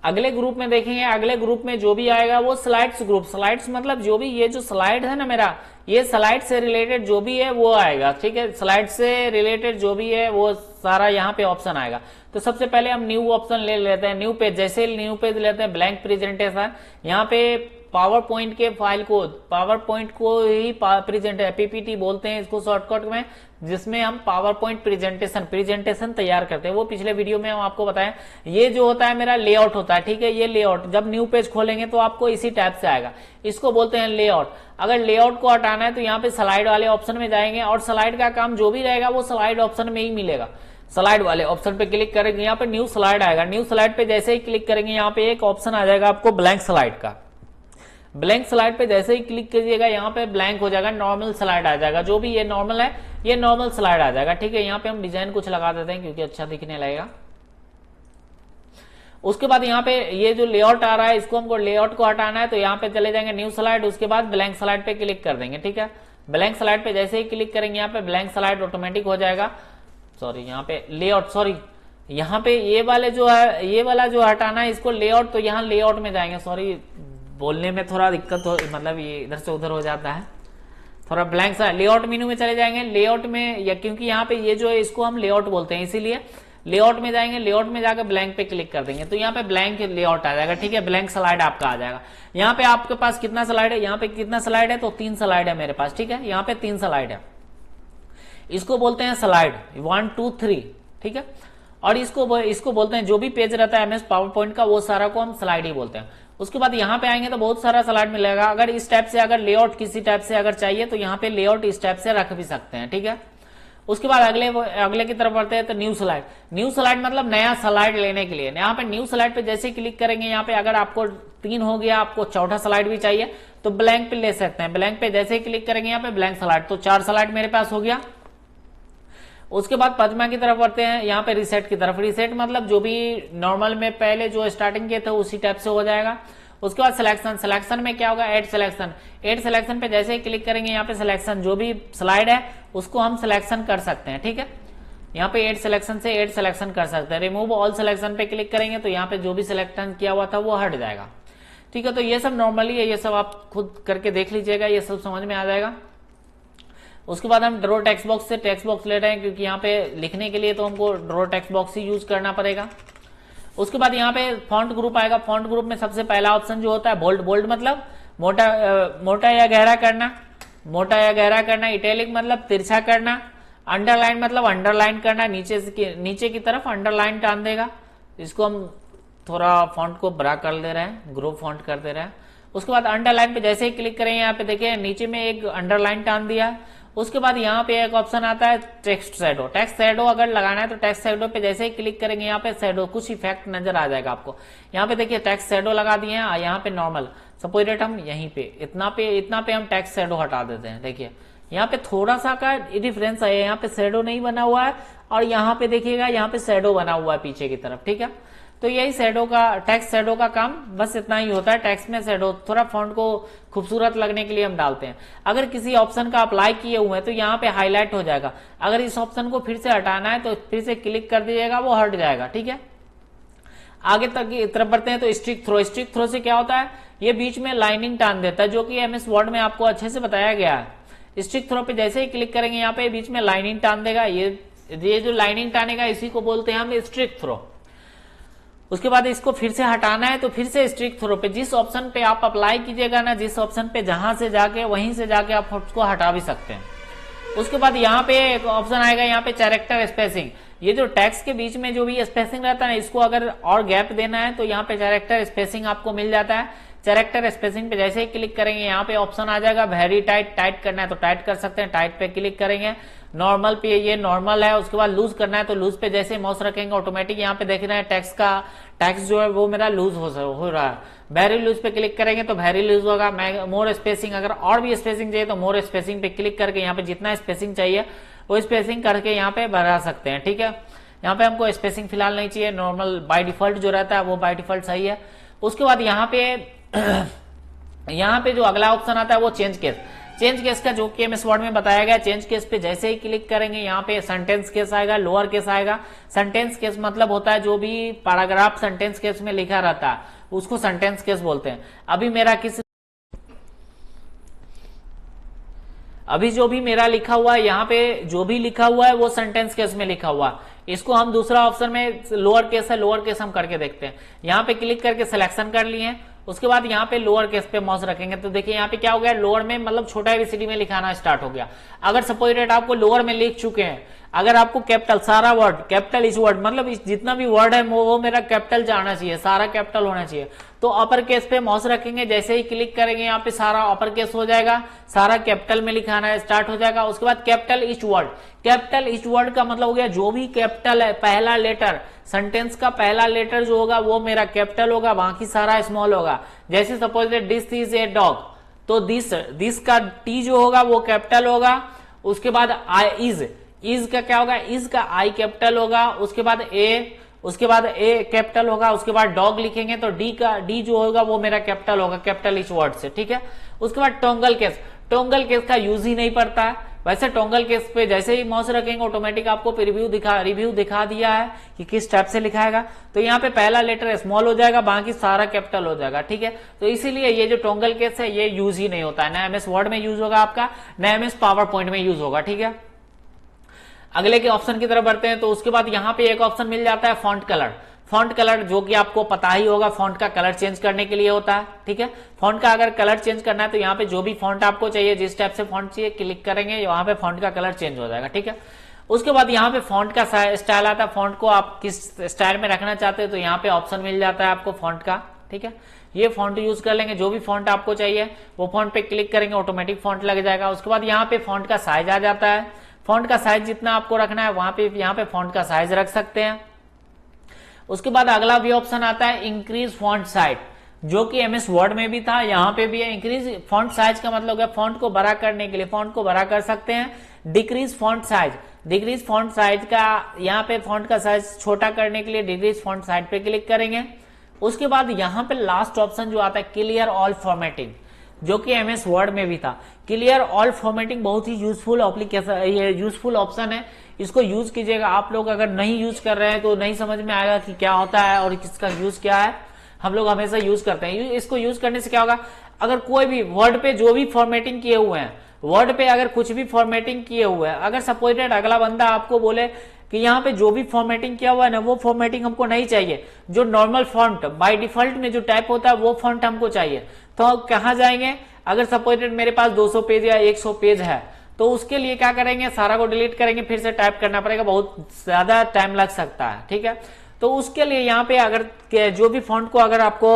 अगले ग्रुप में देखेंगे, अगले ग्रुप में जो भी आएगा वो स्लाइड्स ग्रुप, स्लाइड्स मतलब जो भी ये जो स्लाइड है ना मेरा, ये स्लाइड से रिलेटेड जो भी है वो आएगा, ठीक है। स्लाइड से रिलेटेड जो भी है वो सारा यहाँ पे ऑप्शन आएगा। तो सबसे पहले हम न्यू ऑप्शन ले लेते हैं, न्यू पेज। जैसे न्यू पेज लेते हैं, ब्लैंक प्रेजेंटेशन, यहाँ पे पावर पॉइंट के फाइल को, पावर पॉइंट को ही प्रेजेंट पीपीटी बोलते हैं इसको शॉर्टकट में, जिसमें हम पावर पॉइंट प्रेजेंटेशन तैयार करते हैं। वो पिछले वीडियो में हम आपको बताएं, ये जो होता है मेरा लेआउट होता है, ठीक है। ये लेआउट जब न्यू पेज खोलेंगे तो आपको इसी टाइप से आएगा, इसको बोलते हैं लेआउट। अगर लेआउट को हटाना है तो यहाँ पे स्लाइड वाले ऑप्शन में जाएंगे, और स्लाइड का काम जो भी रहेगा वो स्लाइड ऑप्शन में ही मिलेगा। स्लाइड वाले ऑप्शन पे क्लिक करेंगे, यहाँ पे न्यू स्लाइड आएगा। न्यू स्लाइड पे जैसे ही क्लिक करेंगे, यहाँ पे एक ऑप्शन आ जाएगा आपको ब्लैंक स्लाइड का। ब्लैंक स्लाइड पे जैसे ही क्लिक कीजिएगा, यहाँ पे ब्लैंक हो जाएगा, नॉर्मल स्लाइड आ जाएगा। जो भी ये नॉर्मल है, ये नॉर्मल स्लाइड आ जाएगा, ठीक है। यहाँ पे हम डिजाइन कुछ लगा देते हैं क्योंकि अच्छा दिखने लगेगा। उसके बाद यहाँ पे ये जो लेआउट आ रहा है, इसको हमको लेआउट को हटाना है, तो यहाँ पे चले जाएंगे न्यू स्लाइड, उसके बाद ब्लैंक स्लाइड पे क्लिक कर देंगे, ठीक है। ब्लैंक स्लाइड पे जैसे ही क्लिक करेंगे, यहाँ पे ब्लैंक स्लाइड ऑटोमेटिक हो जाएगा। सॉरी, यहाँ पे लेआउट, सॉरी, यहाँ पे ये वाले जो है, ये वाला जो हटाना है इसको लेआउट, तो यहाँ लेआउट में जाएंगे। सॉरी, बोलने में थोड़ा दिक्कत हो, मतलब ये इधर से उधर हो जाता है थोड़ा। ब्लैंक सा लेआउट मेनू में चले जाएंगे, लेआउट में, या क्योंकि यहाँ पे ये जो है इसको हम लेआउट बोलते हैं, इसीलिए लेआउट में जाएंगे। लेआउट में जाकर ब्लैंक पे क्लिक कर देंगे, तो यहाँ पे ब्लैंक लेआउट आ जाएगा, ठीक है। ब्लैंक स्लाइड आपका आ जाएगा। यहाँ पे आपके पास कितना स्लाइड है, यहाँ पे कितना स्लाइड है, तो 3 स्लाइड है मेरे पास, ठीक है। यहाँ पे 3 स्लाइड है, इसको बोलते हैं स्लाइड 1 2 3, ठीक है। और इसको बोलते हैं, जो भी पेज रहता है एमएस पावर पॉइंट का, वो सारा को हम स्लाइड ही बोलते हैं। उसके बाद यहाँ पे आएंगे तो बहुत सारा स्लाइड मिलेगा। अगर इस टाइप से, अगर लेआउट किसी टाइप से अगर चाहिए तो यहाँ पे लेआउट इस टाइप से रख भी सकते हैं, ठीक है। उसके बाद अगले की तरफ बढ़ते हैं, तो न्यू स्लाइड। न्यू स्लाइड मतलब नया स्लाइड लेने के लिए। यहाँ पे न्यू स्लाइड पे जैसे क्लिक करेंगे, यहाँ पे अगर आपको 3 हो गया, आपको चौथा स्लाइड भी चाहिए तो ब्लैंक पे ले सकते हैं। ब्लैंक पे जैसे ही क्लिक करेंगे, यहाँ पे ब्लैंक स्लाइड, तो 4 स्लाइड मेरे पास हो गया। उसके बाद पद्मा की तरफ बढ़ते हैं, यहाँ पे रिसेट की तरफ। रिसेट मतलब जो भी नॉर्मल में पहले जो स्टार्टिंग किए थे उसी टाइप से हो जाएगा। उसके बाद सिलेक्शन, सिलेक्शन में क्या होगा, ऐड सिलेक्शन। ऐड सिलेक्शन पे जैसे ही क्लिक करेंगे, यहाँ पे सिलेक्शन जो भी स्लाइड है उसको हम सिलेक्शन कर सकते हैं, ठीक है। यहाँ पे ऐड सिलेक्शन से ऐड सिलेक्शन कर सकते हैं। रिमूव ऑल सिलेक्शन पे क्लिक करेंगे तो यहाँ पे जो भी सिलेक्शन किया हुआ था वो हट जाएगा, ठीक है। तो ये सब नॉर्मली है, ये सब आप खुद करके देख लीजिएगा, ये सब समझ में आ जाएगा। उसके बाद हम ड्रॉ टेक्स्ट बॉक्स से टेक्स्ट बॉक्स ले रहे हैं, क्योंकि यहाँ पे लिखने के लिए तो हमको ड्रॉ टेक्स्ट बॉक्स ही यूज करना पड़ेगा। उसके बाद यहाँ पे फॉन्ट ग्रुप आएगा। फॉन्ट ग्रुप में सबसे पहला ऑप्शन जो होता है बोल्ड। बोल्ड मतलब मोटा या गहरा करना, मोटा या गहरा करना। इटैलिक मतलब तिरछा करना। अंडरलाइन मतलब अंडरलाइन करना, नीचे की तरफ अंडरलाइन टान देगा। इसको हम थोड़ा फॉन्ट को बड़ा कर दे रहे हैं, ग्रो फॉन्ट कर दे रहे हैं। उसके बाद अंडरलाइन पे जैसे ही क्लिक करेंगे, यहाँ पे देखिए नीचे में एक अंडरलाइन टान दिया। उसके बाद यहाँ पे एक ऑप्शन आता है टेक्स्ट शैडो। टेक्स्ट शैडो अगर लगाना है तो टेक्स्ट शैडो पे जैसे ही क्लिक करेंगे, यहाँ पे शैडो कुछ इफेक्ट नजर आ जाएगा आपको। यहाँ पे देखिए टेक्स्ट शैडो लगा दिए हैं, यहाँ पे नॉर्मल। सपोज रेट हम यहीं पे इतना पे हम टेक्स्ट शैडो हटा देते हैं। देखिए यहाँ पे थोड़ा सा का डिफरेंस है, यहाँ पे शैडो नहीं बना हुआ है और यहाँ पे देखिएगा यहाँ पे शैडो बना हुआ है पीछे की तरफ, ठीक है। तो यही शैडो का, टेक्स्ट शैडो का काम बस इतना ही होता है। टेक्स्ट में शैडो थोड़ा फॉन्ट को खूबसूरत लगने के लिए हम डालते हैं। अगर किसी ऑप्शन का अप्लाई किए हुए हैं तो यहाँ पे हाईलाइट हो जाएगा। अगर इस ऑप्शन को फिर से हटाना है तो फिर से क्लिक कर दीजिएगा, वो हट जाएगा, ठीक है। आगे तक की तरफ बढ़ते हैं तो स्ट्रिक थ्रो। स्ट्रिक थ्रो से क्या होता है, ये बीच में लाइनिंग टान देता है, जो कि एमएस वर्ड में आपको अच्छे से बताया गया है। स्ट्रिक थ्रो पे जैसे ही क्लिक करेंगे, यहाँ पे बीच में लाइनिंग टान देगा। ये जो लाइनिंग टानेगा इसी को बोलते हैं हम स्ट्रिक थ्रो। उसके बाद इसको फिर से हटाना है तो फिर से स्ट्रिक थ्रो पे जिस ऑप्शन पे आप अप्लाई कीजिएगा ना, जिस ऑप्शन पे जहां से जाके वहीं से जाके आप उसको हटा भी सकते हैं। उसके बाद यहाँ पे एक ऑप्शन आएगा, यहाँ पे कैरेक्टर स्पेसिंग। ये जो टेक्स्ट के बीच में जो भी स्पेसिंग रहता है ना, इसको अगर और गैप देना है तो यहाँ पे कैरेक्टर स्पेसिंग आपको मिल जाता है। कैरेक्टर स्पेसिंग पे जैसे ही क्लिक करेंगे, यहाँ पे ऑप्शन आ जाएगा वेरी टाइट। टाइट करना है तो टाइट कर सकते हैं, टाइट पे क्लिक करेंगे। नॉर्मल पे ये नॉर्मल है। उसके बाद लूज करना है तो लूज पे जैसे माउस रखेंगे ऑटोमेटिक यहाँ पे देख रहे हैं टेक्स्ट जो है वो मेरा लूज हो रहा है। वेरी लूज पे क्लिक करेंगे तो वेरी लूज होगा। मोर स्पेसिंग, अगर और भी स्पेसिंग चाहिए तो मोर स्पेसिंग पे क्लिक करके यहाँ पे जितना स्पेसिंग चाहिए वो स्पेसिंग करके यहाँ पे बढ़ा सकते हैं, ठीक है। यहाँ पे हमको स्पेसिंग फिलहाल नहीं चाहिए, नॉर्मल बाय डिफॉल्ट जो रहता है वो बाय डिफॉल्ट सही है। उसके बाद यहाँ पे जो अगला ऑप्शन आता है वो चेंज केस। चेंज केस का जो कि एमएस वर्ड में बताया गया, चेंज केस पे जैसे ही क्लिक करेंगे यहाँ पे सेंटेंस केस आएगा, लोअर केस आएगा। सेंटेंस केस मतलब होता है जो भी पैराग्राफ सेंटेंस केस में लिखा रहता है उसको सेंटेंस केस बोलते हैं। अभी जो भी मेरा लिखा हुआ है यहाँ पे जो भी लिखा हुआ है वो सेंटेंस केस में लिखा हुआ है। इसको हम दूसरा ऑप्शन में लोअर केस है, लोअर केस हम करके देखते हैं। यहाँ पे क्लिक करके सिलेक्शन कर लिए, उसके बाद यहाँ पे लोअर केस पे माउस रखेंगे तो देखिए यहाँ पे क्या हो गया, लोअर में मतलब छोटा एबीसीडी में लिखाना स्टार्ट हो गया। अगर सपोज डेट आपको लोअर में लिख चुके हैं, अगर आपको कैपिटल सारा वर्ड कैपिटल इस वर्ड मतलब जितना भी वर्ड है वो मेरा कैपिटल जाना चाहिए, सारा कैपिटल होना चाहिए, तो अपर केस पे माउस रखेंगे, जैसे ही क्लिक करेंगे यहाँ पे सारा अपर केस हो जाएगा, सारा कैपिटल में लिखाना स्टार्ट हो जाएगा। उसके बाद capital each word, capital each word का मतलब हो गया जो भी कैपिटल है पहला लेटर, सेंटेंस का पहला लेटर जो होगा वो मेरा कैपिटल होगा, बाकी सारा स्मॉल होगा। जैसे suppose that this is a dog, तो दिस का टी जो होगा वो कैपिटल होगा। उसके बाद आई इज का क्या होगा, इज का आई कैपिटल होगा। उसके बाद ए कैपिटल होगा। उसके बाद डॉग लिखेंगे तो डी जो होगा वो मेरा कैपिटल होगा, कैपिटल इस वर्ड से, ठीक है। उसके बाद टोंगल केस, टोंगल केस का यूज ही नहीं पड़ता है। वैसे टोंगल केस पे जैसे ही माउस रखेंगे ऑटोमेटिक आपको रिव्यू दिखा दिया है कि किस टाइप से लिखाएगा। तो यहाँ पे पहला लेटर स्मॉल हो जाएगा, बाकी सारा कैपिटल हो जाएगा, ठीक है। तो इसीलिए ये जो टोंगल केस है ये यूज ही नहीं होता है, ना एमएस वर्ड में यूज होगा आपका, ना एमएस पावर पॉइंट में यूज होगा, ठीक है। अगले के ऑप्शन की तरफ बढ़ते हैं। तो उसके बाद यहाँ पे एक ऑप्शन मिल जाता है फॉन्ट कलर। फॉन्ट कलर जो कि आपको पता ही होगा फॉन्ट का कलर चेंज करने के लिए होता है, ठीक है। फॉन्ट का अगर कलर चेंज करना है तो यहाँ पे जो भी फॉन्ट आपको चाहिए, जिस टाइप से फॉन्ट चाहिए क्लिक करेंगे, वहां पे फॉन्ट का कलर चेंज हो जाएगा, ठीक है। उसके बाद यहाँ पे फॉन्ट का स्टाइल आता है, फॉन्ट को आप किस स्टाइल में रखना चाहते हैं तो यहाँ पे ऑप्शन मिल जाता है आपको फॉन्ट का, ठीक है। ये फॉन्ट यूज कर लेंगे, जो भी फॉन्ट आपको चाहिए वो फॉन्ट पे क्लिक करेंगे ऑटोमेटिक फॉन्ट लग जाएगा। उसके बाद यहाँ पे फॉन्ट का साइज आ जाता है, फॉन्ट का साइज जितना आपको रखना है वहां पे यहाँ पे फॉन्ट का साइज रख सकते हैं। उसके बाद अगला भी ऑप्शन आता है इंक्रीज फॉन्ट साइज, जो कि एमएस वर्ड में भी था, यहाँ पे भी है। इंक्रीज फॉन्ट साइज का मतलब है फॉन्ट को बड़ा करने के लिए फॉन्ट को बड़ा कर सकते हैं। Decrease font size, decrease font size का यहाँ पे फॉन्ट का साइज छोटा करने के लिए डिक्रीज फॉन्ट साइज पे क्लिक करेंगे। उसके बाद यहाँ पे लास्ट ऑप्शन जो आता है क्लियर ऑल फॉर्मेटिंग, जो कि एमएस वर्ड में भी था। क्लियर ऑल फॉर्मेटिंग बहुत ही यूजफुल एप्लीकेशन, ये यूजफुल ऑप्शन है, इसको यूज कीजिएगा। आप लोग अगर नहीं यूज कर रहे हैं तो नहीं समझ में आएगा कि क्या होता है और किसका यूज क्या है। हम लोग हमेशा यूज करते हैं। इसको यूज करने से क्या होगा, अगर कोई भी वर्ड पे जो भी फॉर्मेटिंग किए हुए हैं, वर्ड पे अगर कुछ भी फॉर्मेटिंग किए हुए हैं, अगर सपोजेड अगला बंदा आपको बोले कि यहाँ पे जो भी फॉर्मेटिंग किया हुआ है ना वो फॉर्मेटिंग हमको नहीं चाहिए, जो नॉर्मल फॉन्ट बाय डिफॉल्ट में जो टाइप होता है वो फॉन्ट हमको चाहिए, तो कहाँ जाएंगे। अगर सपोजेड मेरे पास 200 पेज या 100 पेज है तो उसके लिए क्या करेंगे, सारा को डिलीट करेंगे, फिर से टाइप करना पड़ेगा, बहुत ज्यादा टाइम लग सकता है, ठीक है। तो उसके लिए यहाँ पे अगर जो भी फॉन्ट को अगर आपको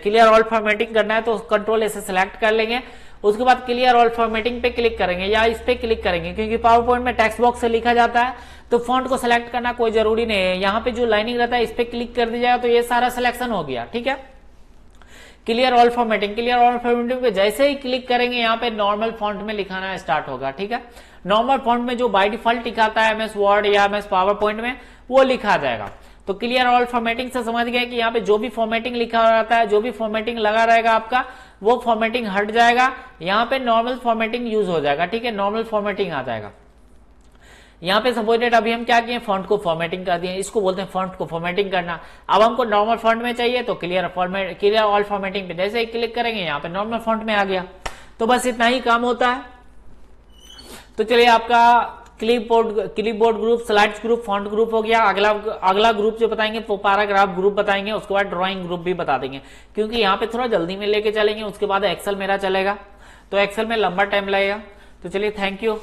क्लियर ऑल फॉर्मेटिंग करना है तो कंट्रोल ऐसे सिलेक्ट कर लेंगे। उसके बाद क्लियर ऑल फॉर्मेटिंग पे क्लिक करेंगे या इस पे क्लिक करेंगे, क्योंकि पावर पॉइंट में टेक्स्ट बॉक्स से लिखा जाता है तो फॉन्ट को सिलेक्ट करना कोई जरूरी नहीं है। यहाँ पे जो लाइनिंग रहता है इस पे क्लिक कर दीजिएगा तो ये सारा सिलेक्शन हो गया, ठीक है। Clear all formatting, clear all formatting पे जैसे ही क्लिक करेंगे यहाँ पे नॉर्मल फॉन्ट में लिखाना स्टार्ट होगा, ठीक है। नॉर्मल फॉन्ट में जो बाय डिफॉल्ट लिखाता है एमएस वर्ड या एमएस पावर पॉइंट में वो लिखा जाएगा। तो क्लियर ऑल फॉर्मेटिंग से समझ गए कि यहाँ पे जो भी फॉर्मेटिंग लिखा रहता है, जो भी फॉर्मेटिंग लगा रहेगा आपका वो फॉर्मेटिंग हट जाएगा, यहाँ पे नॉर्मल फॉर्मेटिंग यूज हो जाएगा, ठीक है। नॉर्मल फॉर्मेटिंग आ जाएगा। यहाँ पे सपोज डेट अभी हम क्या किए, फॉन्ट को फॉर्मेटिंग कर दिए, इसको बोलते हैं फॉन्ट को फॉर्मेटिंग करना। अब हमको नॉर्मल फॉन्ट में चाहिए तो क्लियर ऑल फॉर्मेटिंग पे जैसे ही क्लिक करेंगे यहाँ पे नॉर्मल फॉन्ट में आ गया। तो बस इतना ही काम होता है। तो चलिए आपका clipboard group, slides group, font group हो गया। अगला ग्रुप जो बताएंगे वो पैराग्राफ ग्रुप बताएंगे, उसके बाद ड्राइंग ग्रुप भी बता देंगे, क्योंकि यहाँ पे थोड़ा जल्दी में लेके चलेंगे। उसके बाद एक्सेल मेरा चलेगा, तो एक्सेल में लंबा टाइम लगेगा। तो चलिए थैंक यू।